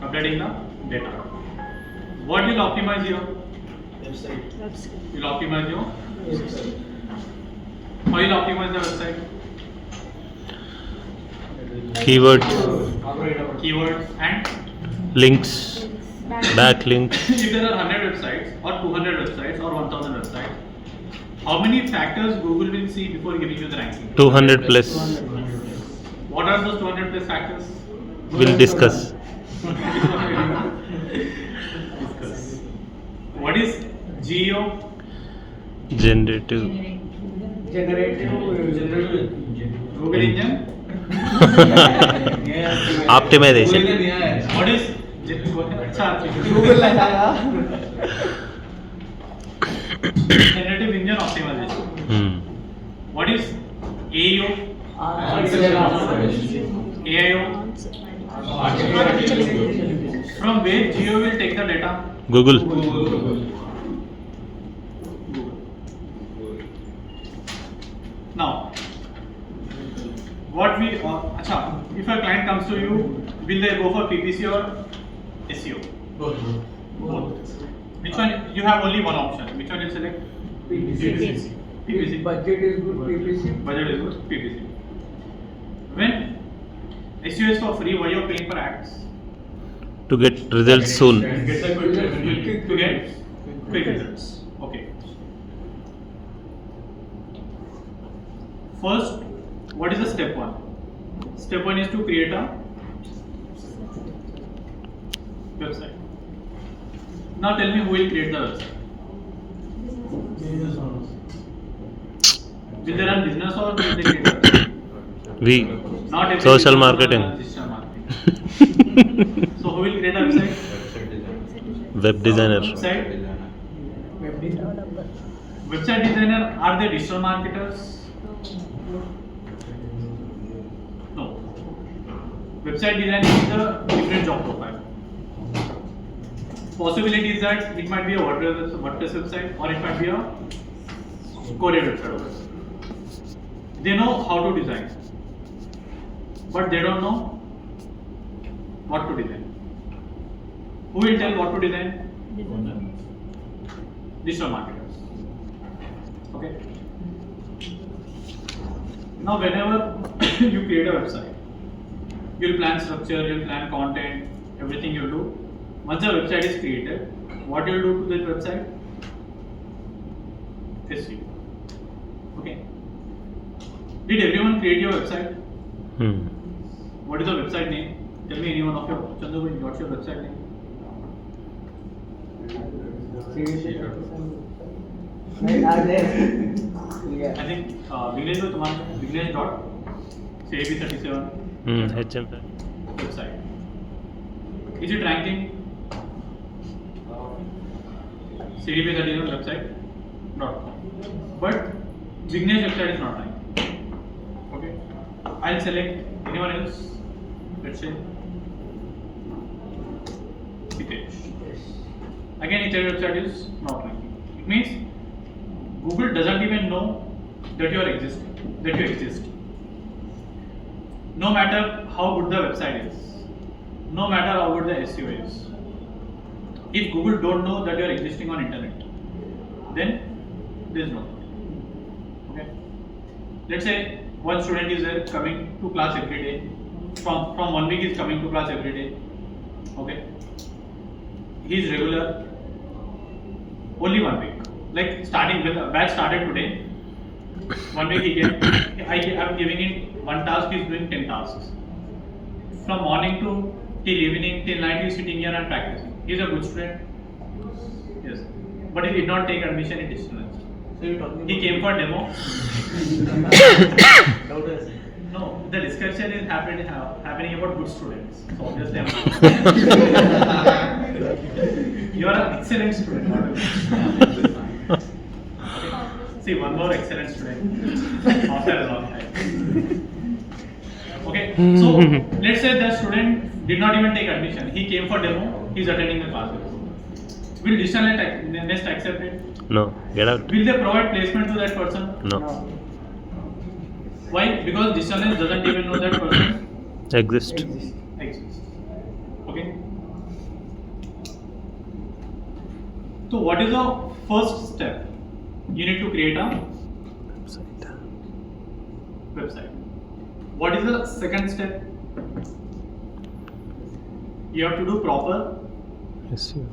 Updating the data. What will optimize your website? Will optimize your website. How will optimize the website? Keywords, Keywords and links, backlinks. if there are 100 websites or 200 websites or 1000 websites, how many factors Google will see before giving you the ranking? 200 plus. What are those 200 plus factors? We'll discuss. Discuss. What is GEO? Generative. Google engine? Optimization. What is Google लगाया. generative engine optimization? What is AEO? AIO? From where Geo will take the data? Google. Now, what we if a client comes to you, will they go for PPC or SEO? Both. Which one? You have only one option. Which one you select? PPC. PPC. Budget is good. PPC. Budget is good. PPC. When SEO is for free, why you are paying for ads? To get results soon. To get quick results. Okay. First, what is the step one? Step one is to create a website. Now tell me who will create the website. Will they run business or will they create a website? We. Not every Social business marketing. runs digital marketing. So who will create a website? Web designer. Website. Website designer, are they digital marketers? No. Website design is a different job profile. Possibility is that it might be a WordPress website or it might be a coded website. They know how to design, but they don't know what to design. Who will tell what to design? Digital marketers. Okay. Now, whenever you create a website, you'll plan structure, you'll plan content, everything you'll do. Once the website is created, what you'll do to that website? SEO. Okay. Did everyone create your website? What is the website name? Tell me anyone of your Chandu, what's your website name? I think Vignesh was Vignesh.CAB37 HM. website. Is it ranking? CDP37 website? Not. But Vignesh website is not ranking. Okay. I'll select anyone else. Let's say Hitesh. Again, each website is not ranking. It means Google doesn't even know that you exist. No matter how good the website is, no matter how good the SEO is, if Google don't know that you are existing on internet, then there is no point. Okay. Let's say one student is there coming to class every day. From 1 week he is coming to class every day. Okay. He is regular. Only 1 week. Like starting with the batch started today. 1 week he came. I am giving him one task. He is doing 10 tasks. From morning to till evening till night he is sitting here and practicing. He is a good student. Yes. But he did not take admission in distance. So you talking? He came for demo. No, the discussion is happening about good students. So obviously I'm not. You are an excellent student. Not a good student. See, one more excellent student after a long time. Okay, so let's say the student did not even take admission. He came for demo. He is attending the class. Will Distance Nest accept it? No. Get out. Will they provide placement to that person? No. Why? Because Distance Nest doesn't even know that person Exist. exists. Okay. So what is the first step? You need to create a website. What is the second step? You have to do proper SEO.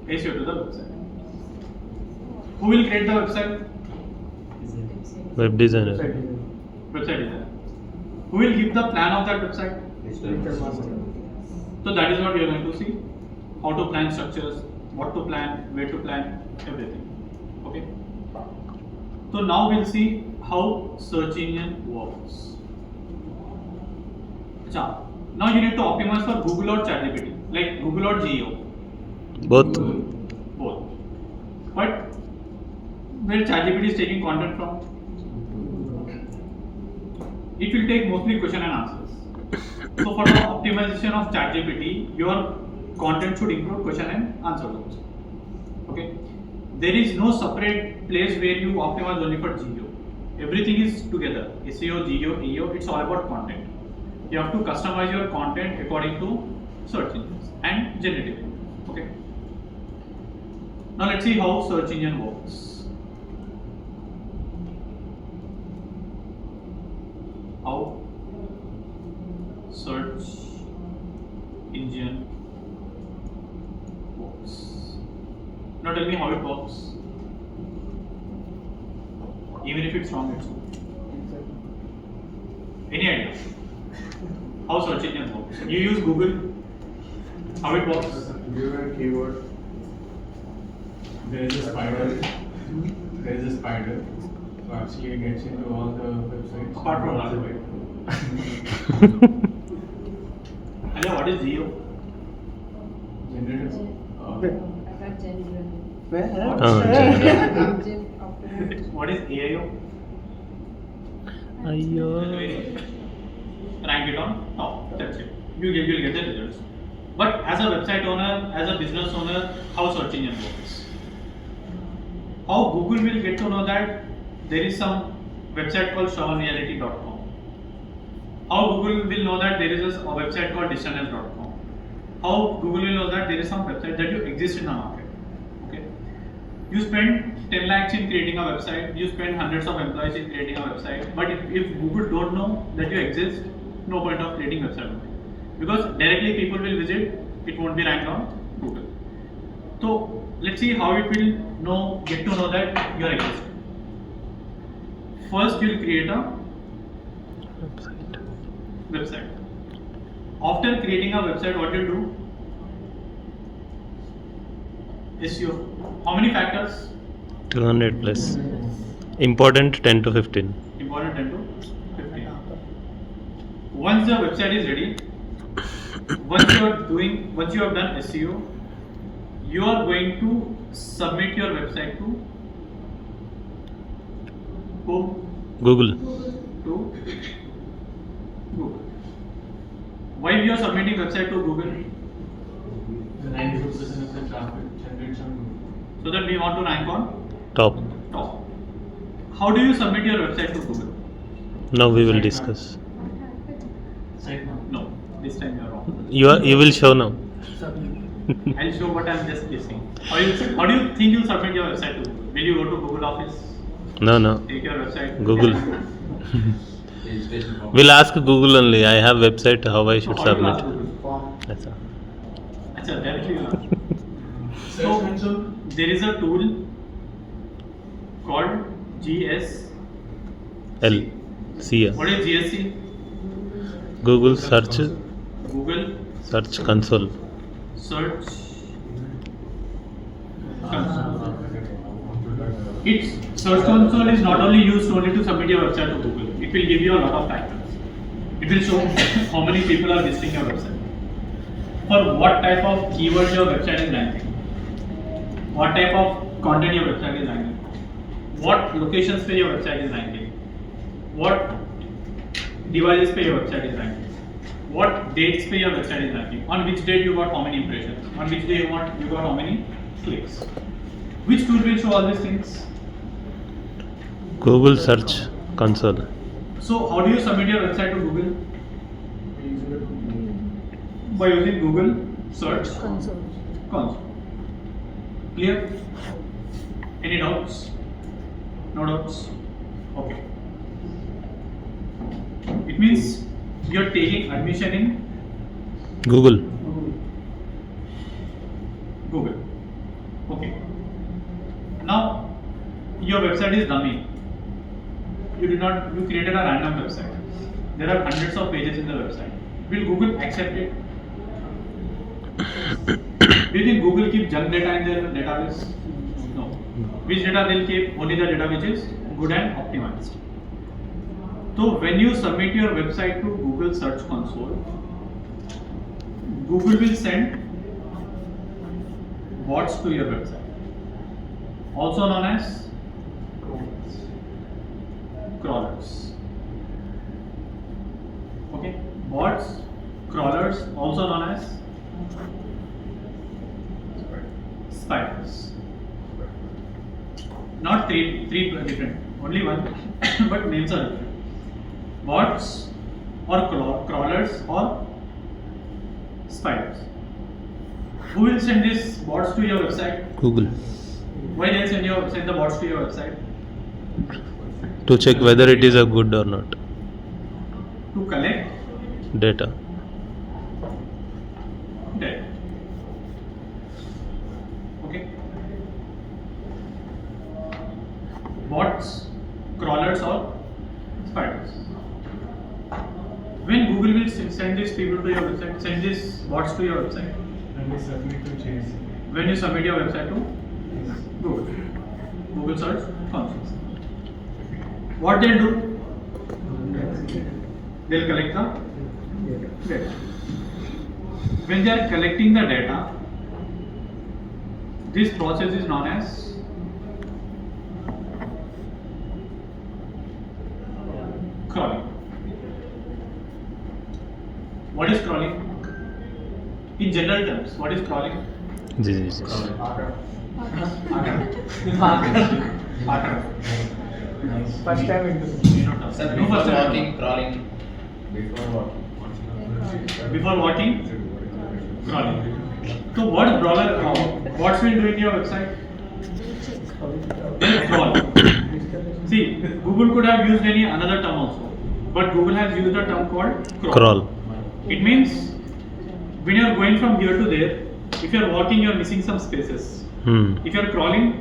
SEO to the website. Who will create the website? Web designer. Website designer. Who will give the plan of that website? So that is what we are going to see. How to plan structures, what to plan, where to plan, everything. Okay. So now we'll see how search engine works. Achha. Now you need to optimize for Google or ChatGPT, like Google or Geo. Both. Both. But where ChatGPT is taking content from? It will take mostly question and answers. So for the optimization of ChatGPT, your content should include question and answer also. Okay. There is no separate place where you optimize only for Geo. Everything is together. SEO, Geo, AEO, it's all about content. You have to customize your content according to search engines and generative AI. Okay. Now let's see how search engine works. How search engine works. Now tell me how it works. Even if it's wrong, it's good. Any idea? How search engine works? You use Google. How it works? Give a keyword. There is a spider. There is a spider. So actually it gets into all the websites. Apart from that, right? Hello, what is Geo? Generative. What is AIO? Ayyo. Rank it on top. That's it. You'll get the results. But as a website owner, as a business owner, how search engine works? How Google will get to know that there is some website called showonreality.com? How Google will know that there is a website called distance.com? How Google will know that there is some website that you exist in the market? Okay. You spend 10 lakhs in creating a website, you spend hundreds of employees in creating a website, but if Google don't know that you exist, no point of creating website only. Because directly people will visit, it won't be ranked on Google. So let's see how it will get to know that you are existing. First, you'll create a website. After creating a website, what you'll do? SEO. How many factors? 200 plus. Important 10 to 15. Important 10 to 15. Once the website is ready, once you have done SEO, you are going to submit your website to whom? Google. To Google. Why we are submitting website to Google? The 92% of the traffic generates on Google. So that we want to rank on Top. top. How do you submit your website to Google? Now we will discuss. Right now. No, this time you are wrong. You will show now. I'll show what I'm just guessing. How do you think you'll submit your website to Google? Will you go to Google office? No. Take your website. Google. We'll ask Google only. I have website. How I should How do you ask submit? Google? That's all. Achha, directly you ask. Search console. There is a tool called GS. L. C. What is GSC? Google search Google console. search console. Its search console is not only used only to submit your website to Google. It will give you a lot of factors. It will show how many people are visiting your website, for what type of keywords your website is ranking, what type of content your website is ranking, what locations पे your website is ranking, what devices पे your website is ranking, what dates पे your website is ranking, on which date you got how many impressions, on which day you got how many clicks. Which tool will show all these things? Google search console. So how do you submit your website to Google? by using Google search Console. console. Clear? Any doubts? No doubts? Okay. It means you're taking admission in Google. Google. Okay. Now your website is dummy. You created a random website. There are hundreds of pages in the website. Will Google accept it? Do you think Google keep junk data in their database? No. Which data they'll keep? Only the data which is good and optimized. So when you submit your website to Google Search Console, Google will send bots to your website, also known as crawlers. Okay, bots, crawlers, also known as spiders. Not three different, only one, but names are different. Bots or crawlers or spiders. Who will send these bots to your website? Google. Why they send the bots to your website? To check whether it is a good or not. To collect Data. data. Okay. Bots, crawlers or spiders. When Google will send these people to your website, send these bots to your website. And we submit to JSC. When you submit your website to Google Search Console. What they'll do? They'll collect the data. When they are collecting the data, this process is known as crawling. What is crawling? In general terms, what is crawling? This. First time into Sir, No, before first time. walking, crawling. Before walking, crawling. So what bots will do in your website? They'll crawl. See, Google could have used any another term also, but Google has used a term called Crawl. It means when you are going from here to there, if you are walking, you are missing some spaces. If you are crawling,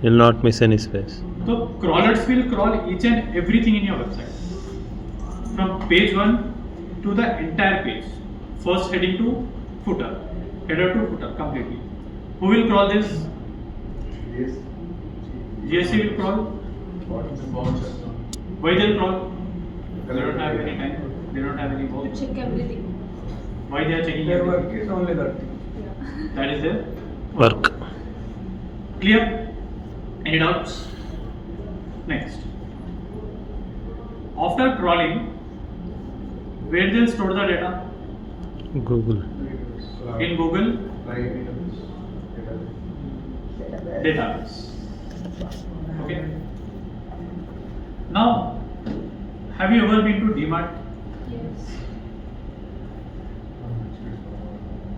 You'll not miss any space. so crawlers will crawl each and everything in your website, from page 1 to the entire page, first heading to footer, header to footer completely. Who will crawl this? Yes. GSC will crawl. The bots are not. Why they'll crawl? They don't have any time. They don't have any To work. check everything. Why they are checking their everything? work is only that. Yeah. That is their Work. Clear? Any doubts? Next. After crawling, where they'll store the data? Google. In Google Right. database. Okay. Now, have you ever been to DMart? Yes.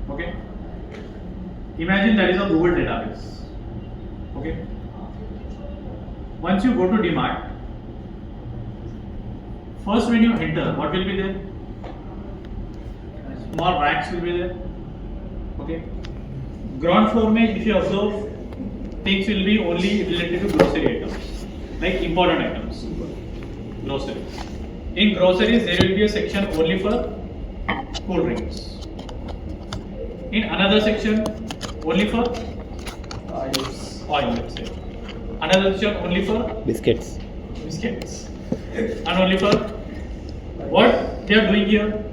Okay. Imagine there is a Google database. Okay. Once you go to DMart, first when you enter, what will be there? Small racks will be there. Okay. Ground floor mein, if you observe, things will be only related to grocery items, like important items. Groceries. In groceries, there will be a section only for cool drinks. In another section, only for oil, let's say. Another section only for Biscuits. biscuits. And only for what they are doing here.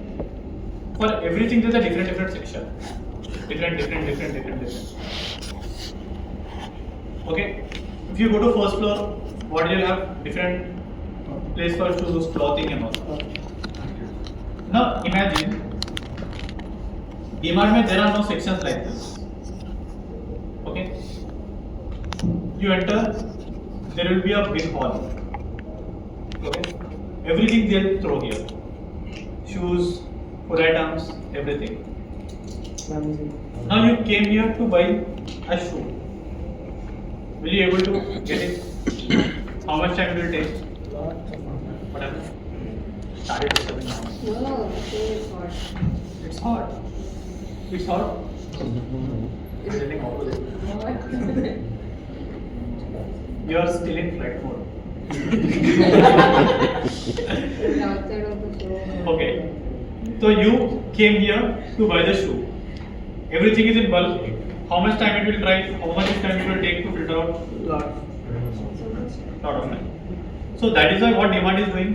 For everything, there's a different section. Different. Okay. If you go to first floor, what do you have? Different place for shoes, clothing, and all. Now imagine, DMart mein there are no sections like this. Okay. You enter, there will be a big hall. Okay. Everything they'll throw here. Shoes, food items, everything. Now you came here to buy a shoe. Will you able to get it? How much time will it take? What happened? Started disturbing now. No, it's hot. It's hot. It's hot. It's telling opposite. What? You are still in flight mode. Outside of the show. Okay. So you came here to buy the shoe. Everything is in bulk. How much time it will drive? How much time it will take to filter out? Lot of time. So that is why what demand is doing?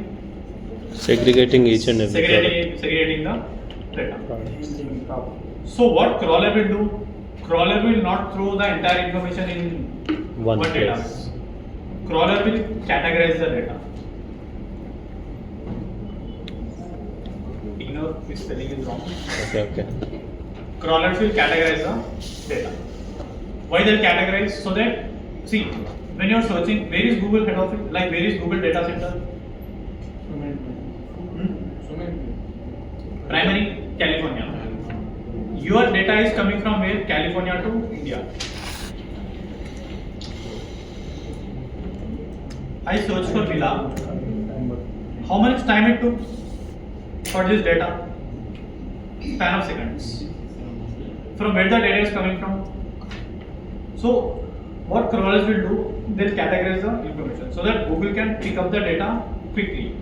Segregating each and every Segregating the data. So what crawler will do? Crawler will not throw the entire information in One data. place. Crawler will categorize the data. Ignore if spelling is wrong. Okay. Crawlers will categorize the data. Why they'll categorize? So that, see, when you're searching, where is Google head office? Like, where is Google data center? Primary, California. Your data is coming from where? California to India. I searched for villa. How much time it took for this data? Span of seconds. From where the data is coming from? So, what crawlers will do? They'll categorize the information so that Google can pick up the data quickly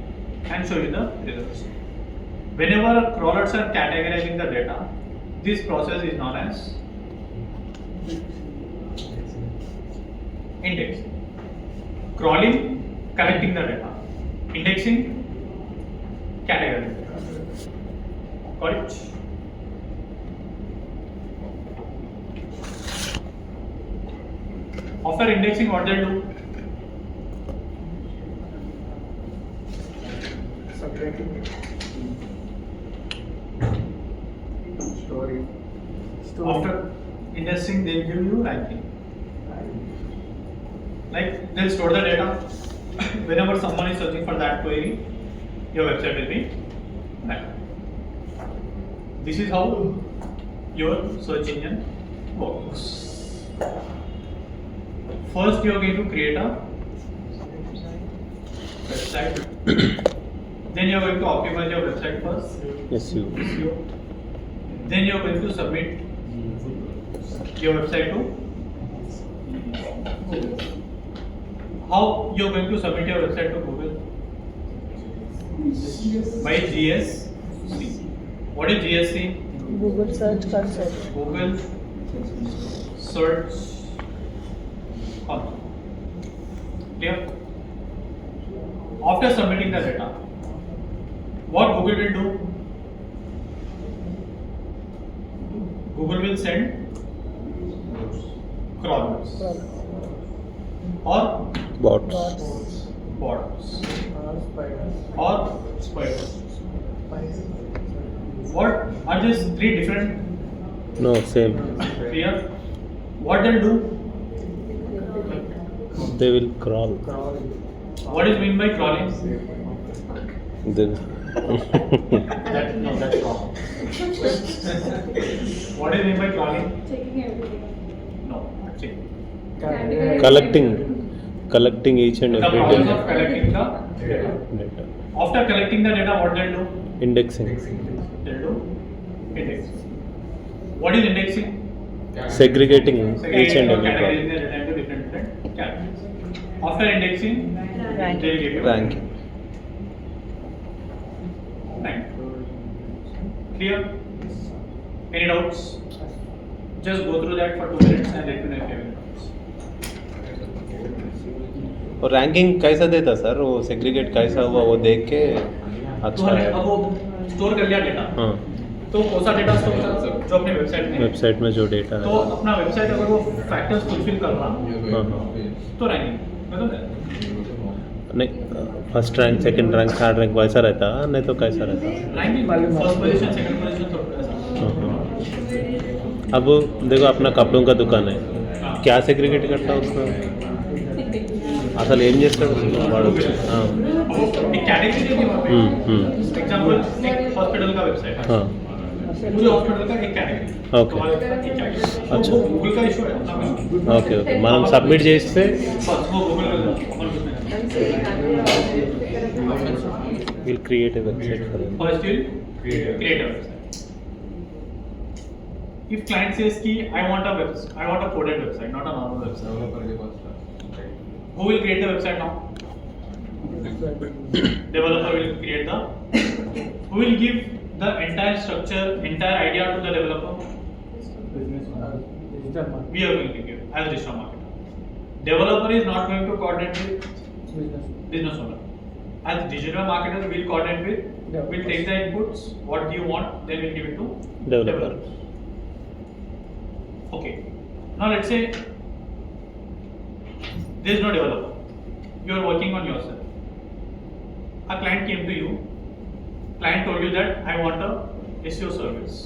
and show you the results. Whenever crawlers are categorizing the data, this process is known as indexing. Crawling, collecting the data. Indexing, categorizing the data. Got it? After indexing, what they'll do? Subtracting story. After indexing, they'll give you ranking. Like they'll store the data. Whenever someone is searching for that query, your website will be back. This is how your search engine works. First, you are going to create a website. Then you are going to optimize your website first. SEO. Then you are going to submit your website to Google. How you are going to submit your website to Google? By GSC. What is GSC? Google Search Console. Google Search Console. Clear? After submitting the data, what Google will do? Google will send crawlers or Bots. bots or spiders. What are these three different? No, same. Clear? What they'll do? They will crawl. What is mean by crawling? Then No, that's wrong. What is mean by crawling? Checking everything. No, check. collecting each and The every process of data. collecting the data. After collecting the data, what they'll do? Indexing. They'll do indexing. What is indexing? Segregating each Segregating and or every categorizing the problem. data into different categories. After indexing, Ranking. they'll give you Ranking. rank. Clear? Any doubts? Just go through that for 2 minutes and let me know if you have any doubts. और ranking कैसा देता sir? वो segregate कैसा हुआ वो देख के तो अच्छा हमने है. अब वो स्टोर कर लिया डेटा, हाँ, तो कौन सा डेटा स्टोर कर जो अपने वेबसाइट में है। वेबसाइट में जो डेटा तो है. अपना वेबसाइट अगर वो फैक्टर्स फुलफिल कर रहा हाँ, तो रैंकिंग मतलब नहीं first rank, second rank, third rank वैसा रहता नहीं तो कैसा रहता? Ranking first position second position तो ऐसा। हाँ, हाँ. अब देखो अपना कपड़ों का दुकान है, क्या सेग्रीगेट करता उसका? అసలు ఏం చేస్తాడు వాడు? एक कैटेगरी देगी वहाँ पे। एग्जांपल एक हॉस्पिटल का वेबसाइट है, हाँ, मुझे हॉस्पिटल का एक कैटेगरी Okay. अच्छा. गूगल का इशू है अपना कुछ ఓకే ఓకే మనం సబ్మిట్ చేస్తే बस वो गूगल का अपन कुछ नहीं I'm saying will create a website for first you'll create a website. If client says ki I want a coded website, not a normal website, Developer के पास था. who will create the website now? Developer will create the. Who will give the entire structure, entire idea to the developer? Digital marketing. We are going to give as digital marketer. Developer is not going to coordinate with business owner. As digital marketer, we'll coordinate with. We'll take the inputs. What do you want? Then we'll give it to Developer. Okay. Now let's say there is no developer. You are working on yourself. A client came to you. Client told you that I want a SEO service.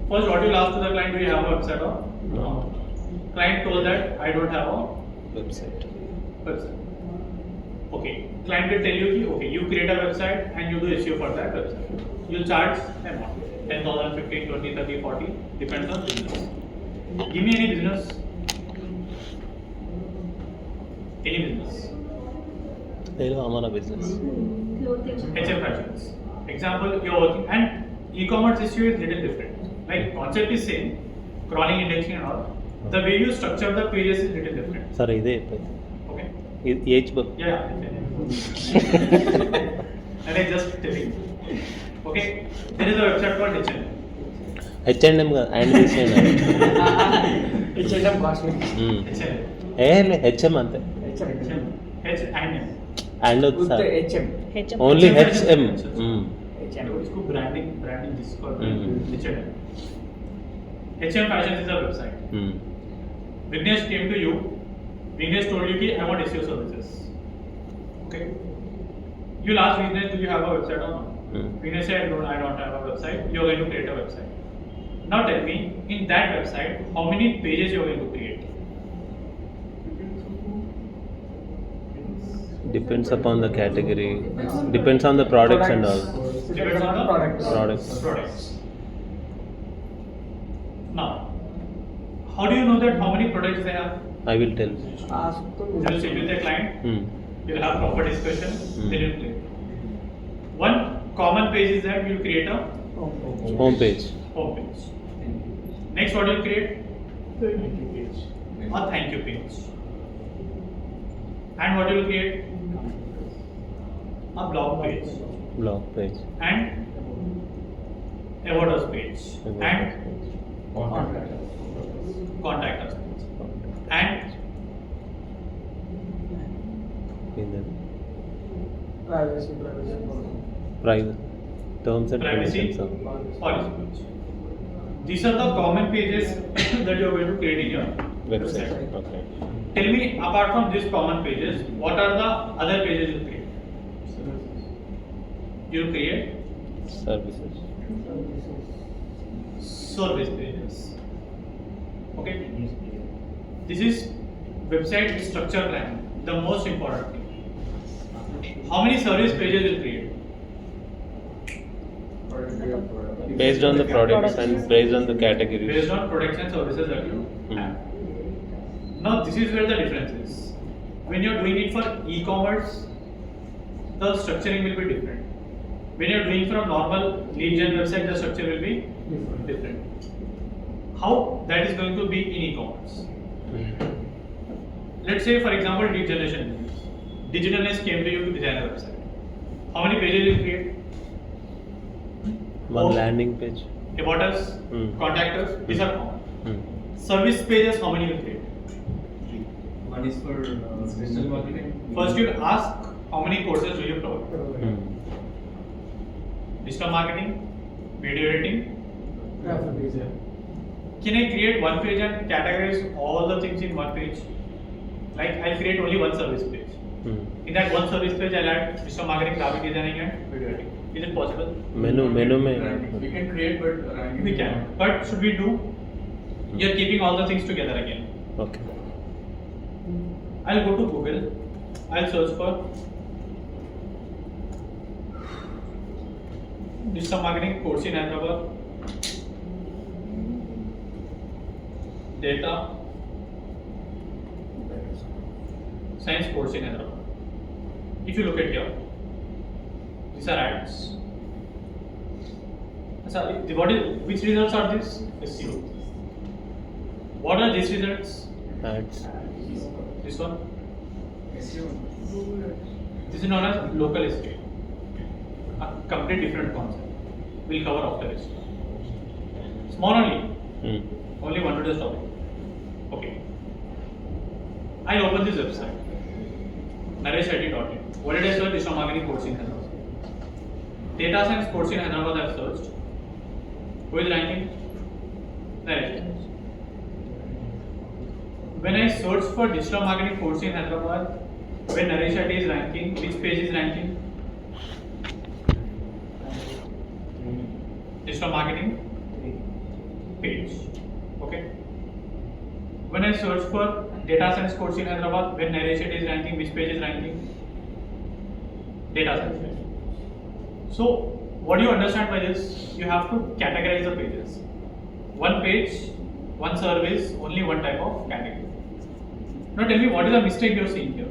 First, what you'll ask to the client, do you have a website or no? Client told that I don't have a website website. Okay. Client will tell you, okay, you create a website and you do SEO for that website. You'll charge amount 10,000, 15, 20, 30, 40, depends on business. Give me any business. Any business. నేను మన business clothing. HM Fashions. Example, you're working and e-commerce issue is little different. Like concept is same, crawling, indexing and all. The way you structure the pages is little different. సరే ఇదే Okay. Age book Yeah. And I just telling. Okay. There is a website called HM. H&M and తీసేయండి H&M costly. HM. ఏ HM అంతే HM. H and M. And With the వచ్చి HM. Only HM H&M. इसको branding जिसको Hmm. HM. HM Fashions is a website. Vignesh came to you. Vignesh told you कि I want SEO services. Okay. You'll ask Vignesh, do you have a website or not? Vignesh said, I don't have a website. You're going to create a website. Now tell me, in that website, how many pages you're going to create? Depends upon the category depends on the products and all Depends on the products. Products. Now, how do you know that how many products they have? I will tell Ask to You'll sit with the client. You'll have proper discussion. Then you'll create. One common page is that you'll create a home page home page. Next, what you'll create? A thank you page. And what you'll create? A blog page. Blog page And about us page. And contact us page. And privacy. Private terms and privacy conditions policy page. These are the common pages that you are going to create in your website website. Okay Tell me, apart from these common pages, what are the other pages you create? You create services service pages. Okay. This is website structure plan. The most important thing. How many service pages you create? based on the products and based on the categories. Based on products and services that you have. Now this is where the difference is. When you're doing it for e-commerce, the structuring will be different. When you're doing from normal lead gen website, the structure will be different. How that is going to be in e-commerce? Let's say, for example, lead generation business. Digitalness came to you to design a website. How many pages you create? One Oh. landing page. About us, contact us, these are common. Hmm. Service pages, how many you create? One is for digital marketing. First, you ask how many courses do you provide? Hmm. Digital marketing, video editing. Graphic design. Can I create one page and categorize all the things in one page? Like I'll create only one service page. Hmm. In that one service page, I'll add digital marketing, graphic designing, and video editing. Is it possible? Menu We में can create, but ranking We is can. not. But should we do? You're keeping all the things together again. okay. I'll go to Google. I'll search for digital marketing course in Hyderabad, data science course in Hyderabad. If you look at here, these are ads. So which results are these? SEO. What are these results? Ads. This one. This is known as local SEO. A complete different concept. We'll cover after this. Small only. Only one to the topic. Okay. I open this website. nareshreddy.in. What did I search? Digital marketing course in Hyderabad. Data science course in Hyderabad I have searched. Who is ranking? Naresh. When I search for digital marketing course in Hyderabad, when Naresh Reddy is ranking, which page is ranking? Digital marketing page. Okay. When I search for data science course in Hyderabad, when Naresh Reddy is ranking, which page is ranking? Data science page. So, what do you understand by this? You have to categorize the pages. One page, one service, only one type of category. Now tell me, what is the mistake you are seeing here?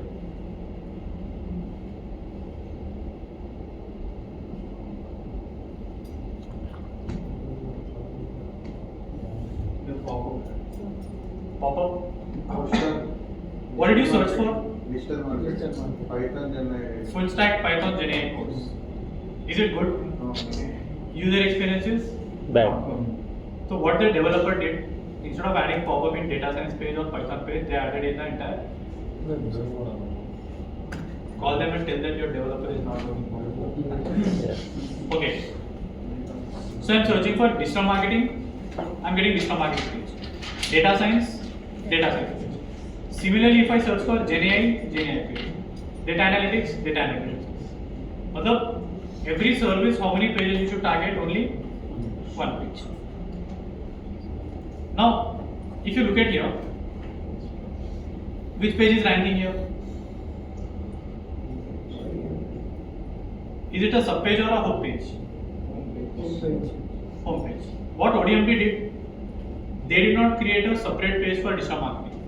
The pop-up. What did you search for? Digital marketing, Python, then Full stack Python Gen AI course. Is it good? User experiences? Bad. So what the developer did, instead of adding pop-up in data science page or Python page, they added in the entire. Call them and tell that your developer is not working for. Okay. So I'm searching for digital marketing. I'm getting digital marketing page. Data science page. Similarly, if I search for Gen AI page. Data analytics page. Matlab, every service, how many pages you should target? Only one page. Now, if you look at here, which page is ranking here? Is it a sub page or a home page? Home page. What ODMT did? They did not create a separate page for digital marketing.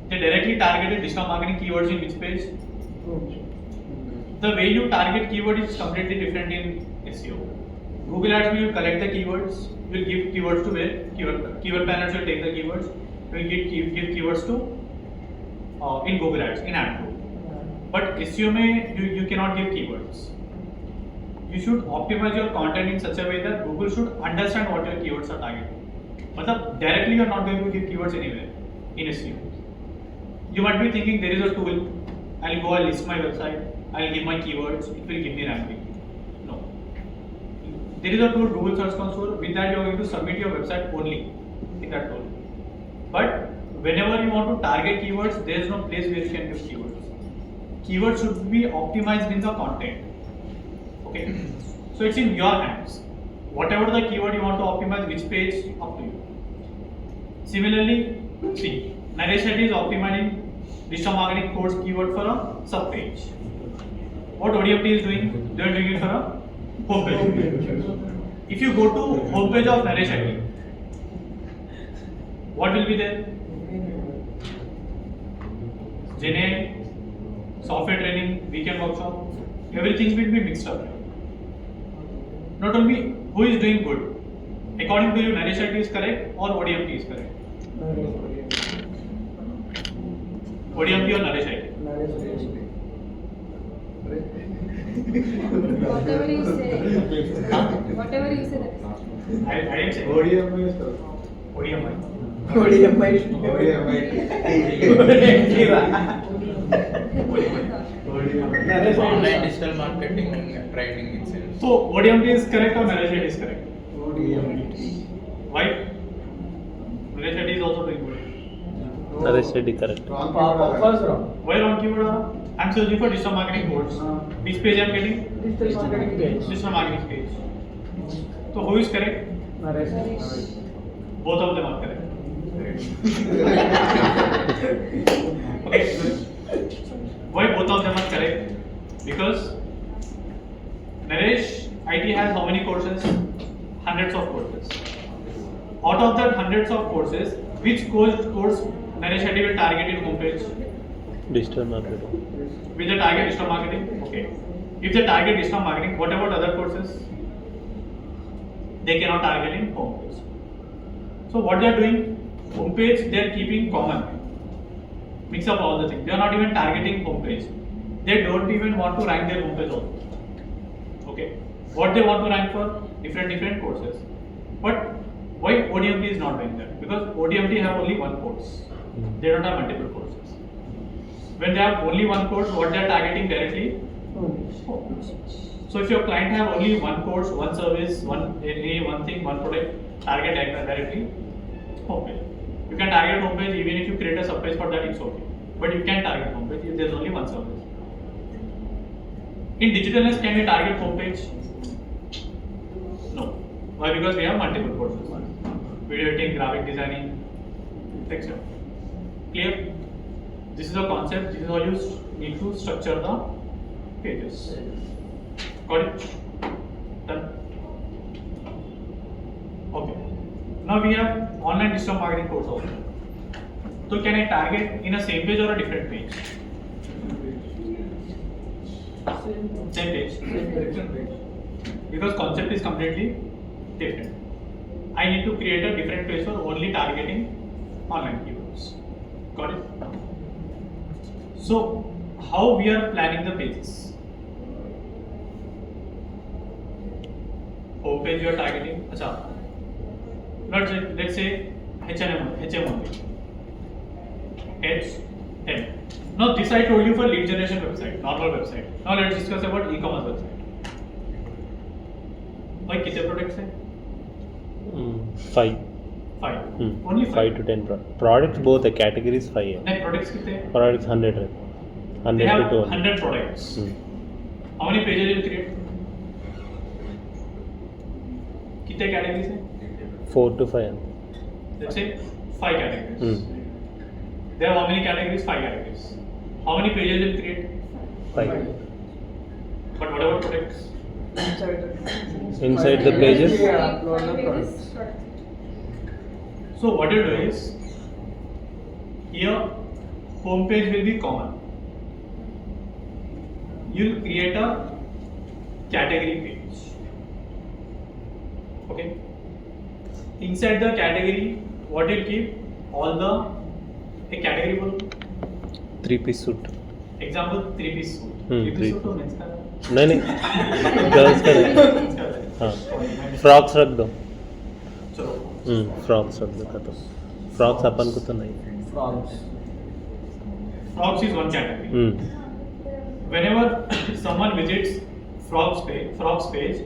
They directly targeted digital marketing keywords in which page? The way you target keyword is completely different in SEO. Google Ads will collect the keywords, will give keywords to where? Keyword planners will take the keywords, will give keywords to in Google Ads, in ad group. But SEO mein you cannot give keywords. You should optimize your content in such a way that Google should understand what your keywords are targeting. Matlab, directly you are not going to give keywords anywhere in SEO. You might be thinking there is a tool, I'll go, I'll list my website, I'll give my keywords, it will give me ranking. No. There is a tool, Google Search Console, with that you are going to submit your website only in that tool. But whenever you want to target keywords, there is no place where you can give keywords. Keywords should be optimized in the content. Okay. So it's in your hands. Whatever the keyword you want to optimize, which page, up to you. Similarly, see, Naresh Reddy is optimizing digital marketing course keyword for a sub page. What ODMT is doing? They are doing it for a home page. If you go to home page of Naresh Reddy, what will be there? Gen AI, software training, weekend workshop, everything will be mixed up. Not only who is doing good. According to you, Naresh Reddy is correct or ODMT is correct? ODMT or Naresh Reddy? Whatever you say. Whatever you say. I didn't say. ODMI is ODMI. ODMI. Online digital marketing training itself. So ODMT is correct or Naresh Reddy is correct? Why? Naresh Reddy is also doing good. Naresh Reddy correct. First wrong. Why wrong keyword? I'm searching for digital marketing course. Which page I'm getting? Digital marketing page. Digital marketing page. So who is correct? Naresh. Both of them are correct. Okay, good. Why both of them are correct? Because Naresh, I IT has how many courses? Hundreds of courses. Out of that hundreds of courses, which course Naresh Shetty will target in homepage? Digital marketing. Will they target digital marketing? Okay. If they target digital marketing, what about other courses? They cannot target in homepage. So what they are doing? Homepage they are keeping common. Mix up all the things. They are not even targeting homepage. They don't even want to rank their homepage also. Okay. What they want to rank for? Different courses. But why ODMT is not doing that? Because ODMT have only one course. They don't have multiple courses. When they have only one course, what they are targeting directly? So if your client have only one course, one service, one thing, one product, target directly homepage. You can target homepage even if you create a subpage for that, it's okay. But you can target homepage if there's only one service. In digitalness, can we target homepage? No. Why? Because we have multiple courses. Video editing, graphic designing, etc. Clear? This is the concept. This is how you need to structure the pages. Got it? Done? Okay. Now we have online digital marketing course also. So can I target in a same page or a different page? Same page. Because concept is completely different. I need to create a different page for only targeting online keywords. Got it? So how we are planning the pages? Home page you are targeting. Achha. Let's say HM only. HM. Now this I told you for lead generation website, normal website. Now let's discuss about e-commerce website. Why कितने products हैं? 5. 5. Hmm. Only 5 to 10 products both है categories 5 है. नहीं products कितने हैं? Products 100 है. They 100 have to 200. 100 products. Hmm. How many pages will create? कितने categories हैं? 4 to 5. Let's say 5 categories. Hmm. There are how many categories? 5 categories. How many pages will create? 5. But what about products? Inside the pages. Upload the products. So what you do is, here home page will be common. You'll create a category page. Okay. Inside the category, what you'll keep? All the a category बोलो. 3-piece suit. Example 3-piece suit. 3-piece three. suit तो mains का है. नहीं girls का नहीं. Men's का है. हाँ फ्रॉक्स रख दो. चलो. फ्रॉक्स रख दो तो फ्रॉक्स अपन को तो नहीं. Frogs. Frogs is one category. Hmm. Whenever someone visits frogs page,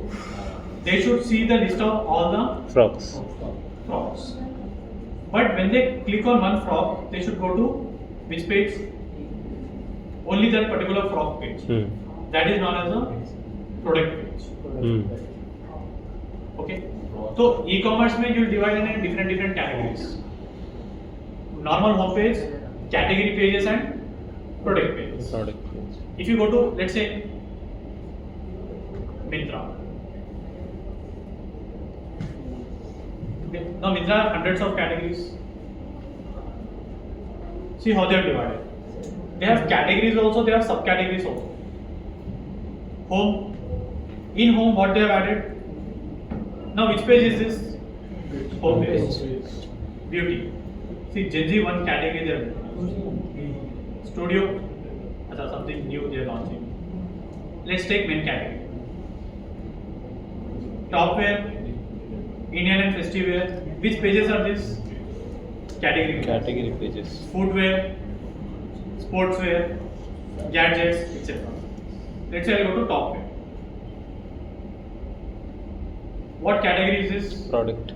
they should see the list of all the Frocks. frogs. But when they click on one frog, they should go to which page? Only that particular frog page. Hmm. That is known as a product page. Hmm. Okay. So e-commerce में you will divide in different categories. Normal home page, category pages and product pages. Product page. If you go to, let's say, Myntra. Okay. Now Myntra have hundreds of categories. See how they are divided. They have categories also, they have subcategories also. Home. In home, what they have added? Now which page is this? Home page. Beauty. See, Gen Z one category there. Studio. Achha, something new they are launching. Let's take men category. Top wear, Indian and festive wear. Which pages are these? Category. Category pages. Footwear, sportswear, gadgets, etc. Let's say I go to top wear. What category is this? Product.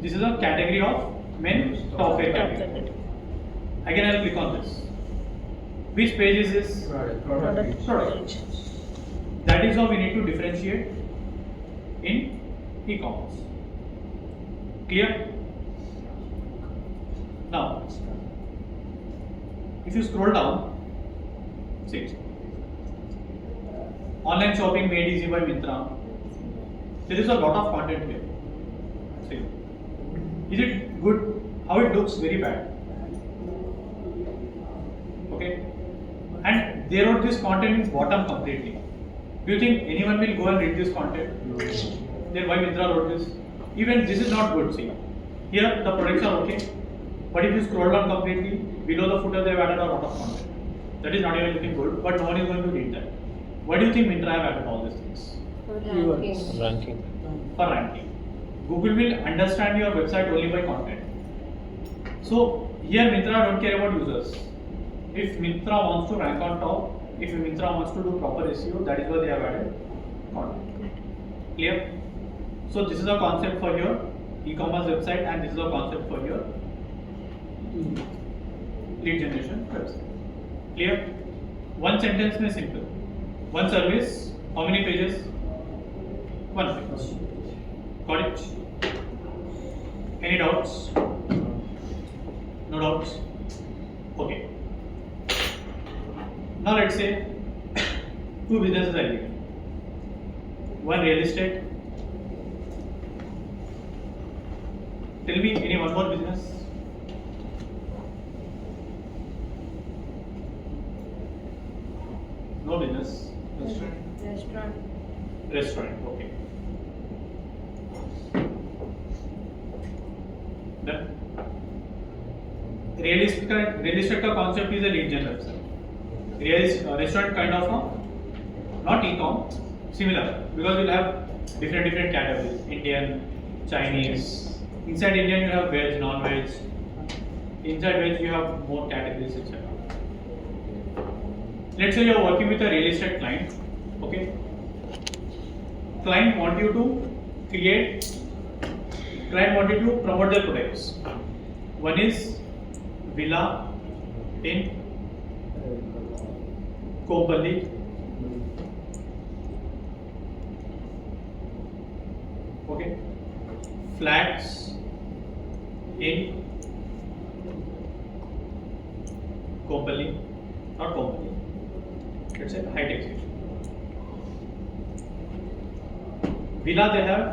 This is a category of men top wear category. Again, I'll click on this. Which page is this? Product Product. page. That is how we need to differentiate in e-commerce. Clear? Now, if you scroll down, see, online shopping made easy by Myntra, There is a lot of content here. See, is it good? How it looks very bad. Okay, and they wrote this content in bottom completely. Do you think anyone will go and read this content? Then why Mitra wrote this? Even this is not good. See, here the products are okay, but if you scroll down completely, below the footer they have added a lot of content. That is not even looking good, but no one is going to read that. Why do you think Myntra have added all these things? Ranking. ranking. For ranking. Google will understand your website only by content. So here Myntra don't care about users. If Myntra wants to rank on top, if Myntra wants to do proper SEO, that is why they have added content. Clear? So this is a concept for your e-commerce website, and this is a concept for your lead generation website. Clear? One sentence में simple. One service, how many pages? One page. Got it? Any doubts? No doubts? Okay. Now let's say two businesses are given. One real estate. Tell me any one more business. No business. Restaurant. Restaurant. Okay. Then real estate का concept is a lead gen website. Restaurant kind of a not e-com, similar, because you'll have different categories: Indian, Chinese. Inside Indian you have veg, non-veg. Inside veg you have more categories, etc. Let's say you are working with a real estate client. Okay. Client want you to promote their products. One is villa in Kompally. Okay. Flats in Kompally, not Kompally. Let's say high-tech city. Villa they have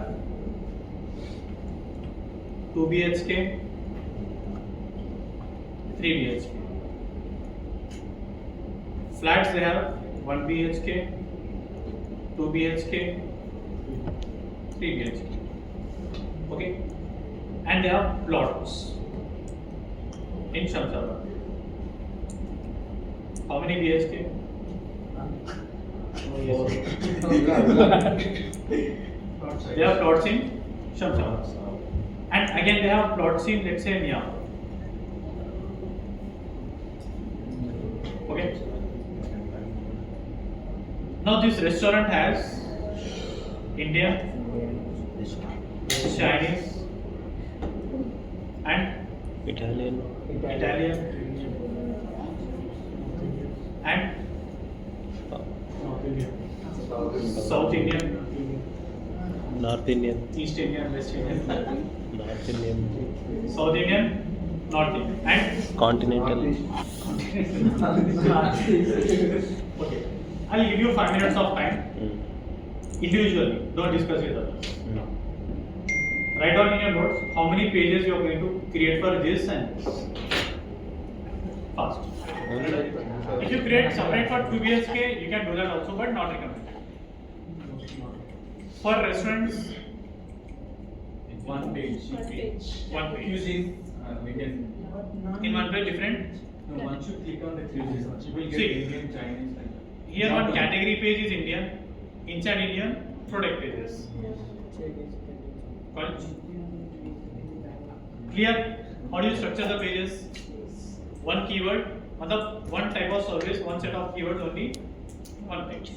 2 BHK, 3 BHK. Flats they have 1 BHK, 2 BHK, 3 BHK. Okay, and they have plots in Shamshabad. How many BHK? They have plots in Shamshabad. And again they have plots in, let's say, Miyapur. Okay. Now this restaurant has Indian, Chinese, and Italian. and South Indian, North Indian. East Indian, West Indian, North Indian. South Indian, North Indian, and Continental. okay. I'll give you 5 minutes of time individually. Don't discuss with others. Write down in your notes how many pages you are going to create for this and this. Fast. If you create separate for 2 BHK, you can do that also, but not recommended. For restaurants, One page. one page. Using, we can. In one page different. No, once you click on the quizzes, you will get See. Indian, Chinese, and. Here one category page is Indian, inside Indian product pages. Got it? Clear? How do you structure the pages? One keyword, one type of service, one set of keywords only, one page.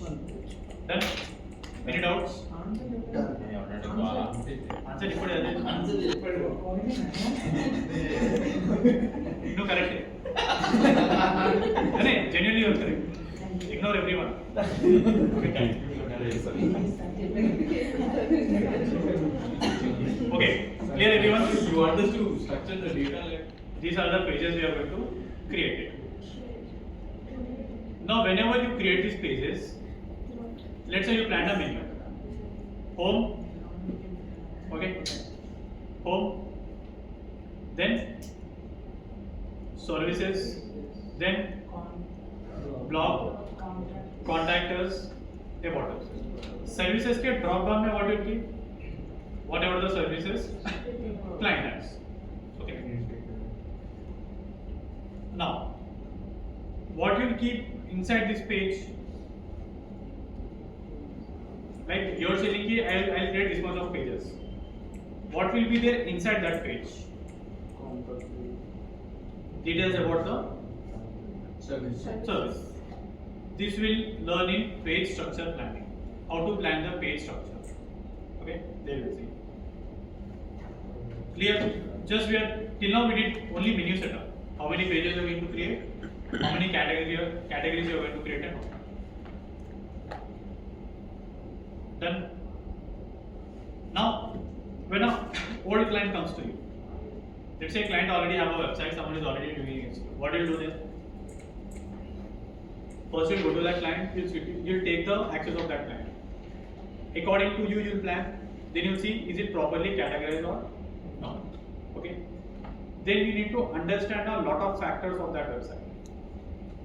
Done? Any doubts? Answer different. No, correct. No, genuinely you are correct. Ignore everyone. Okay, clear everyone? You want us to structure the data like. These are the pages we are going to create it. Now, whenever you create these pages, let's say you plan a menu. Home, home, then services, then blog, contact us, about us. Services के drop down में what you keep? Whatever the services client has. Okay. Now, what you keep inside this page? Like you're saying कि I'll create this much of pages. What will be there inside that page? Details about the service. This will learn in page structure planning. How to plan the page structure. Okay, there you will see. Clear? Just we are till now we did only menu setup. How many pages you are going to create? How many categories you are going to create and how. Done. Now, when a old client comes to you, let's say client already have a website, someone is already doing it. What will you do then? First you go to that client, you'll take the access of that client. According to you, you'll plan. Then you'll see is it properly categorized or not. Okay. Then you need to understand a lot of factors of that website.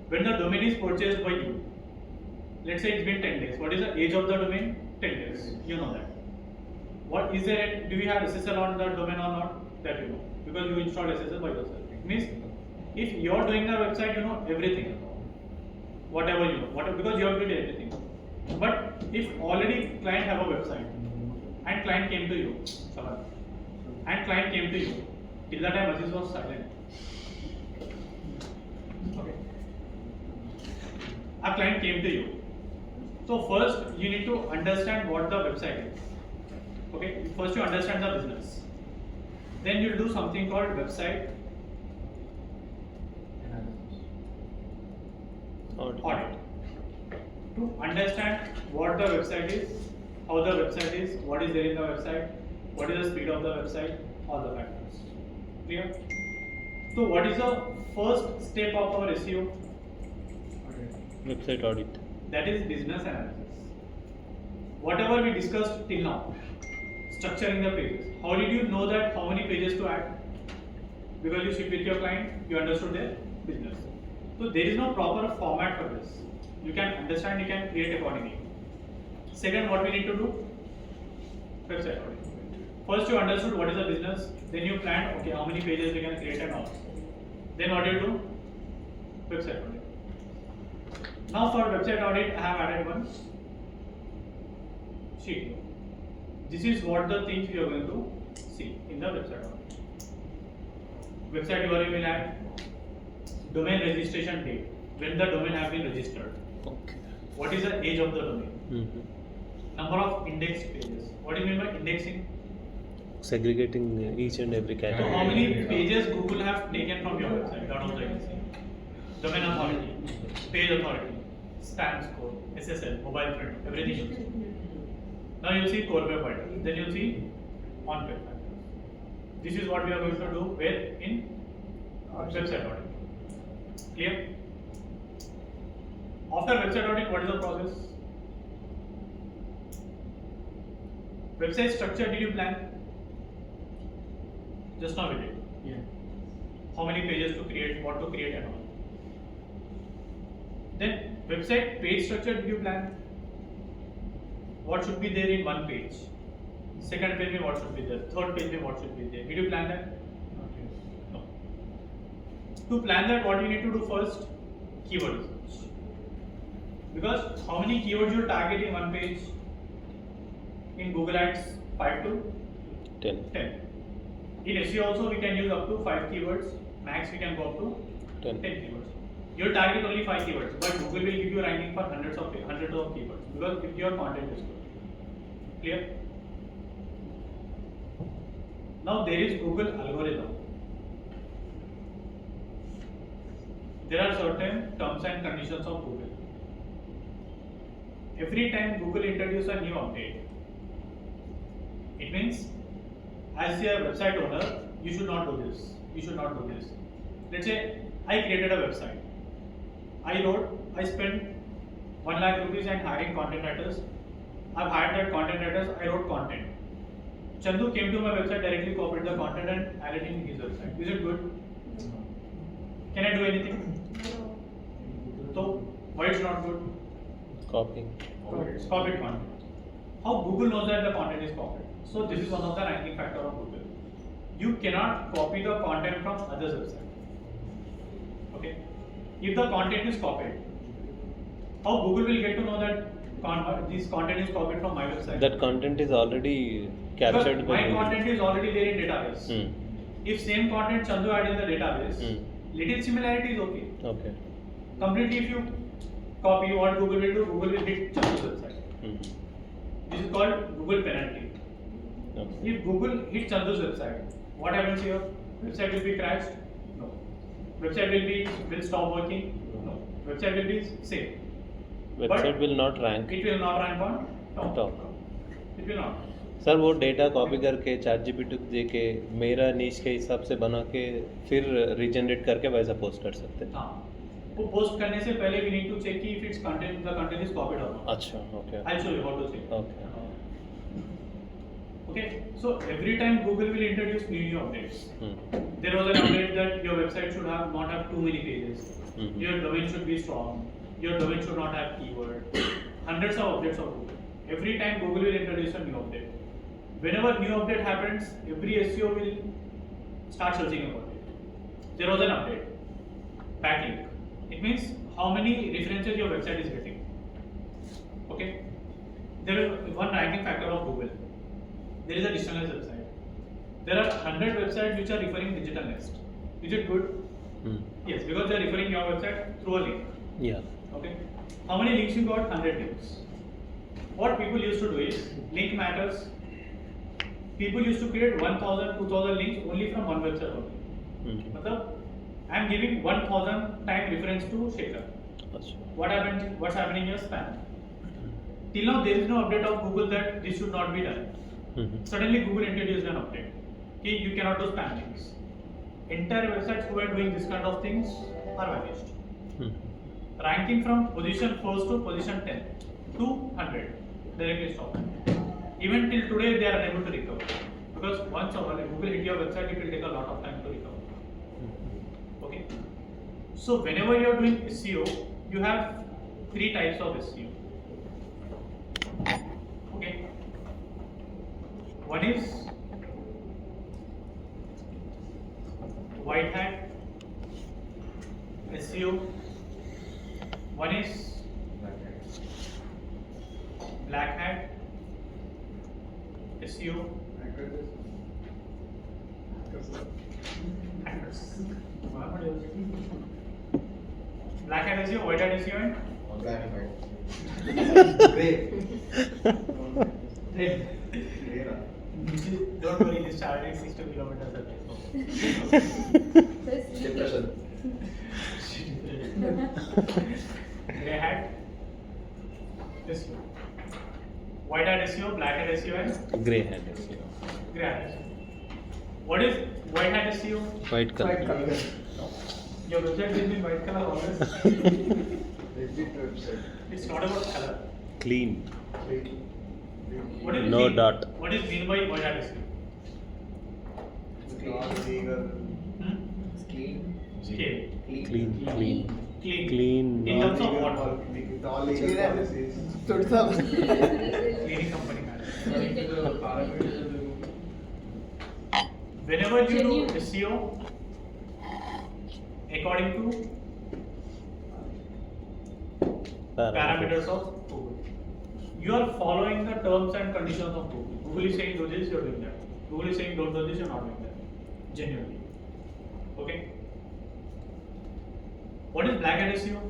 When the domain is purchased by you, let's say it's been 10 days. What is the age of the domain? 10 days. You know that. What is there? Do you have SSL on the domain or not? That you know because you installed SSL by yourself. It means if you are doing the website, you know everything, whatever you know, because you have to do everything. But if already client have a website and client came to you, till that time Aziz was silent. Okay. A client came to you. So first you need to understand what the website is. Okay. First you understand the business. Then you'll do something called website audit. To understand what the website is, how the website is, what is there in the website, what is the speed of the website, all the factors. Clear? So what is the first step of our SEO? Website audit. That is business analysis. Whatever we discussed till now, structuring the pages. How did you know that how many pages to add? Because you sit with your client, you understood their business. So there is no proper format for this. You can understand, you can create accordingly. Second, what we need to do? Website audit. First you understood what is the business, then you planned, okay, how many pages we can create and all. Then what do you do? Website audit. Now for website audit, I have added one sheet. This is what the things we are going to see in the website audit. Website URL will add domain registration date, when the domain has been registered. Okay. What is the age of the domain? Number of indexed pages. What do you mean by indexing? Segregating each and every So category. how many pages Google have taken from your website? That also you can see. Domain authority, page authority, spam score, SSL, mobile friend, everything you see. Now you see core web vitals. Then you see on-page factors. This is what we are going to do where in website audit. Clear? After website audit, what is the process? Website structure did you plan? Just now we did. Yeah. How many pages to create, what to create and all. Then website page structure did you plan? What should be there in one page? Second page mein what should be there? Third page mein what should be there? Did you plan that? No. To plan that, what you need to do first? Keyword research. Because how many keywords you target in one page? In Google Ads, 5 to 10. 10. In SEO also we can use up to 5 keywords. Max we can go up to 10. 10 keywords. You'll target only 5 keywords, but Google will give you ranking for hundreds of keywords because if your content is good. Clear? Now there is Google algorithm. There are certain terms and conditions of Google. Every time Google introduces a new update, it means as a website owner, you should not do this. You should not do this. Let's say I created a website. I spent 1 lakh rupees and hiring content writers. I've hired that content writers, I wrote content. Chandu came to my website, directly copied the content and added in his website. Is it good? Can I do anything? So why it's not good? Copying. Copied content. How Google knows that the content is copied? So this is one of the ranking factor of Google. You cannot copy the content from others' website. Okay. If the content is copied, how Google will get to know that this content is copied from my website? That content is already captured Because by my Google. content is already there in database. Hmm. If same content Chandu add in the database, little similarity is okay. Okay. Completely if you copy what Google will do, Google will hit Chandu's website. Hmm. This is called Google penalty. Okay. If Google hit Chandu's website, what happens here? Website will be crashed? No. Website will stop working? No. Website will be safe. Website But will not rank. It will not rank on top. Top. It will not. Sir वो data copy करके chat GPT को दे के मेरा नीच के हिसाब से बना के फिर रीजनरेट करके वैसा पोस्ट कर सकते हैं. हाँ. वो पोस्ट करने से पहले we need to check कि if its content the content is copied or not. अच्छा. Okay. I'll show you how to check. Okay. Okay. So every time Google will introduce new updates. Hmm. There was an update that your website should not have too many pages. Mhm. Your domain should be strong. Your domain should not have keyword. Hundreds of updates of Google. Every time Google will introduce a new update. Whenever new update happens, every SEO will start searching about it. There was an update. Backlink. It means how many references your website is getting. Okay. There is one ranking factor of Google. There is a distance website. There are 100 websites which are referring digital next. Is it good? Hmm. Yes, because they are referring your website through a link. Yeah. Okay. How many links you got? 100 links. What people used to do is link matters. People used to create 1,000, 2,000 links only from one website only. Hmm. I am giving 1,000 time reference to Shekhar. अच्छा. What happens? What's happening here? Spam. Till now there is no update of Google that this should not be done. Hmm. Suddenly Google introduced an update. Okay, you cannot do spam links. Entire websites who are doing this kind of things are vanished. Hmm. Ranking from position 1st to position 10 to 100 directly stopped. Even till today they are unable to recover because once Google hit your website, it will take a lot of time to recover. Okay. So whenever you are doing SEO, you have 3 types of SEO. Okay. One is white hat SEO. One is black hat SEO. Black hat SEO, white hat SEO, and red. Don't worry, this charging 60 kilometers a day. Depression. Grey hat SEO. White hat SEO, black hat SEO, and Grey hat SEO. grey hat SEO. What is white hat SEO? White color. White color. Your website will be white color always. Legit website. It's not about color. Clean. What is No mean? dot. What is mean by white hat SEO? Legal. Hmm? Clean. Scale. Clean. Clean. Clean. In terms of what? With all legal policies. Cleaning company man. Whenever you do SEO, according to parameters of Google, you are following the terms and conditions of Google. Google is saying do this, you are doing that. Google is saying don't do this, you are not doing that. Genuinely. Okay. What is black hat SEO?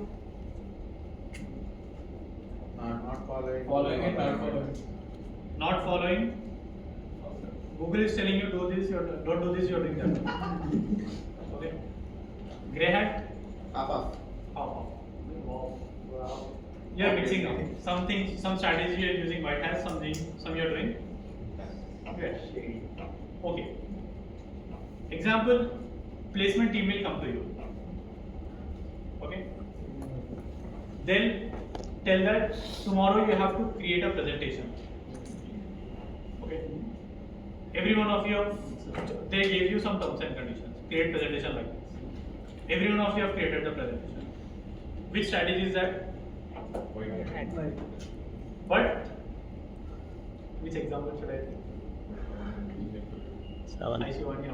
Not following. Following it, not following. Not following. Google is telling you do this, you don't do this, you are doing that. Okay. Grey hat. Half. Wow. You are mixing up. Some strategy you are using white hat, some you are doing. Okay. Okay. Example, placement team will come to you. Okay. Then tell that tomorrow you have to create a presentation. Okay. every one of you have, they gave you some terms and conditions. Create presentation like this. Every one of you have created the presentation. Which strategy is that? But which example should I take? Seven. I see one here.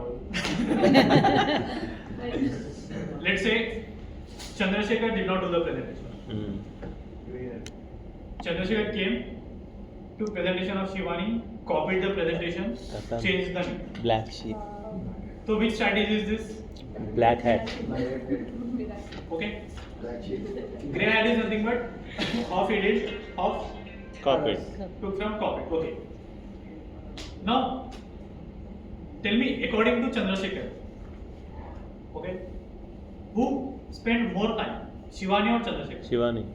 Let's say Chandrasekhar did not do the presentation. Hmm. Chandrasekhar came to presentation of Shivani, copied the presentation, Tata. changed the name. Black sheep. So which strategy is this? Black hat. Okay. Grey hat is nothing but half he did, half Copied. took from copied. Okay. Now tell me, according to Chandrasekhar, okay, who spent more time, Shivani or Chandrasekhar? Shivani.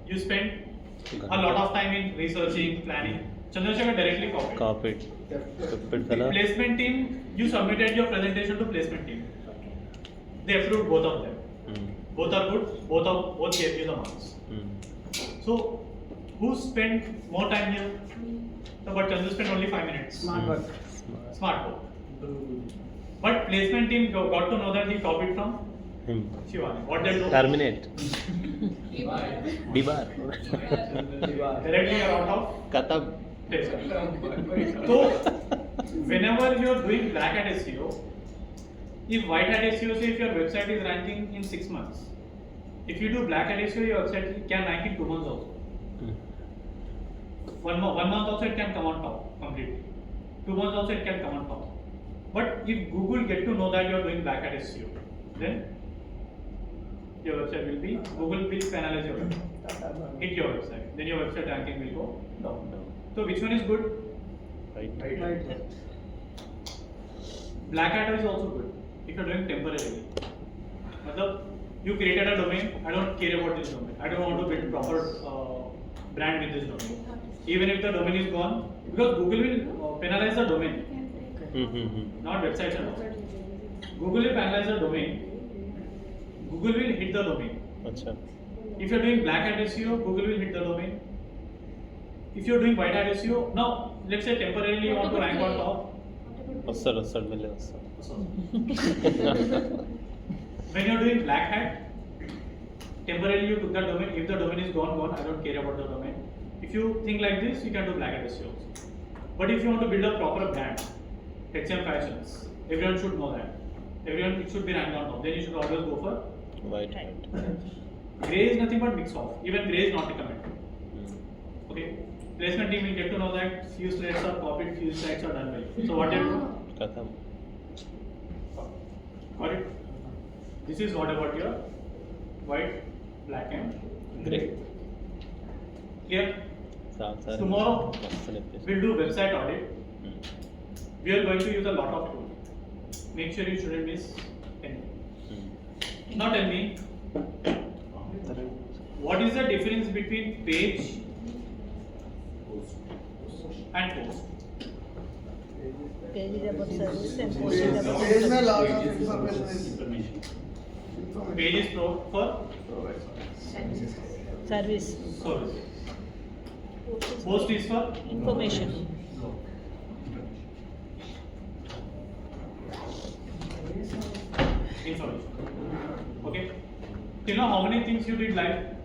You spent a lot of time in researching, planning. Chandrasekhar directly copied. Copied. Stupid fellow. Placement team, you submitted your presentation to placement team. They approved both of them. Hmm. Both are good. Both gave you the marks. Hmm. So who spent more time here? So, but Chandra spent only 5 minutes. Smart work. Smart work. But placement team got to know that he copied from Him. Shivani. What they do? Terminate. Debar. Directly out of Katab. placement. So whenever you are doing black hat SEO, if white hat SEO, say if your website is ranking in 6 months, if you do black hat SEO, your website can rank in 2 months also. Hmm. 1 month also it can come on top completely. 2 months also it can come on top. But if Google get to know that you are doing black hat SEO, then your website will be, Google will penalize your website, hit your website. Then your website ranking will go down. So which one is good? Right. Black hat is also good if you are doing temporarily. Matlab, you created a domain, I don't care about this domain. I don't want to build proper brand with this domain. Even if the domain is gone, because Google will penalize the domain, not websites and all. Google will penalize the domain. Google will hit the domain. Achha. If you are doing black hat SEO, Google will hit the domain. If you are doing white hat SEO, now let's say temporarily you want to rank on top. Assad mile assad. When you are doing black hat, temporarily you took the domain. If the domain is gone, I don't care about the domain. If you think like this, you can do black hat SEO also. But if you want to build a proper brand, HM Fashions, everyone should know that. Everyone, it should be ranked on top. Then you should always go for White hat. grey is nothing but mix off. Even grey is not recommended. Hmm. Okay. Placement team will get to know that few slides are copied, few slides are done well. So what they do? Katham. Got it? This is what about your white, black and Grey. Clear? Sir. Tomorrow we'll do website audit. We are going to use a lot of tools. Make sure you shouldn't miss anything. Now tell me, what is the difference between page and post? Page is about service and post is Page about में service. lot of information is Page is for Service. service. Post is for Information. information. Okay. You know how many things you did live?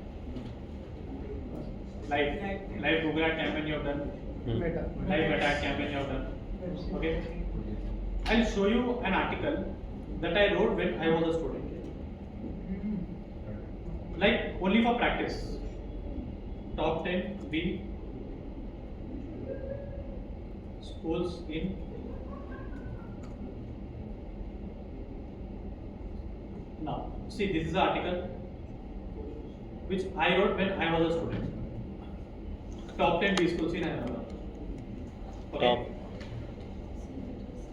Live Google Ad campaign you have done. Meta. Live Meta Ad campaign you have done. Okay. I'll show you an article that I wrote when I was a student. Like only for practice. Top 10 win schools in now. See, this is the article which I wrote when I was a student. Top 10 B schools in Hyderabad. Okay. Top.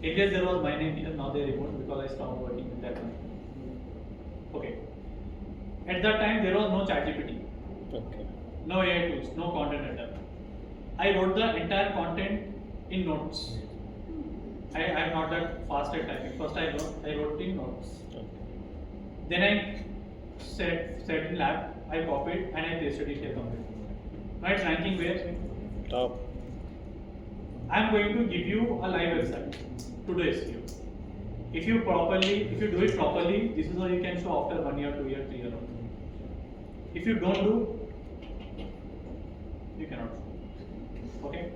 Earlier there was my name here, now they removed because I stopped working with that one. Okay. At that time there was no ChatGPT, Okay. no AI tools, no content editor. I wrote the entire content in notes. I am not that fast at typing. First I wrote in notes. Okay. Then I set in lab, I copied and I pasted it here completely. Now it's ranking where? Top. I'm going to give you a live website to do SEO. If you do it properly, this is what you can show after 1 year, 2 year, 3 year. If you don't do, you cannot show. Okay.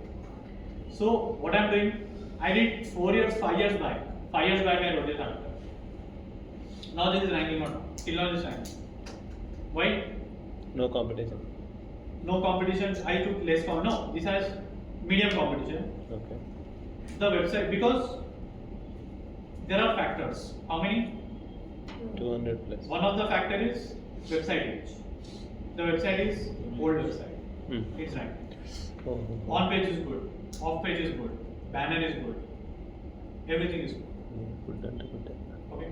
So what I'm doing, I did 4 years, 5 years back. 5 years back I wrote this article. Now this is ranking on. Till now this is ranking. Why? No competition. No competition. I took less count. No, this has medium competition. Okay. The website, because there are factors. How many? 200 plus. One of the factor is website reach. The website is old website. Hmm. It's ranked. Oh, On page is good. Off page is good. Banner is good. Everything is good. good. Okay.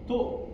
So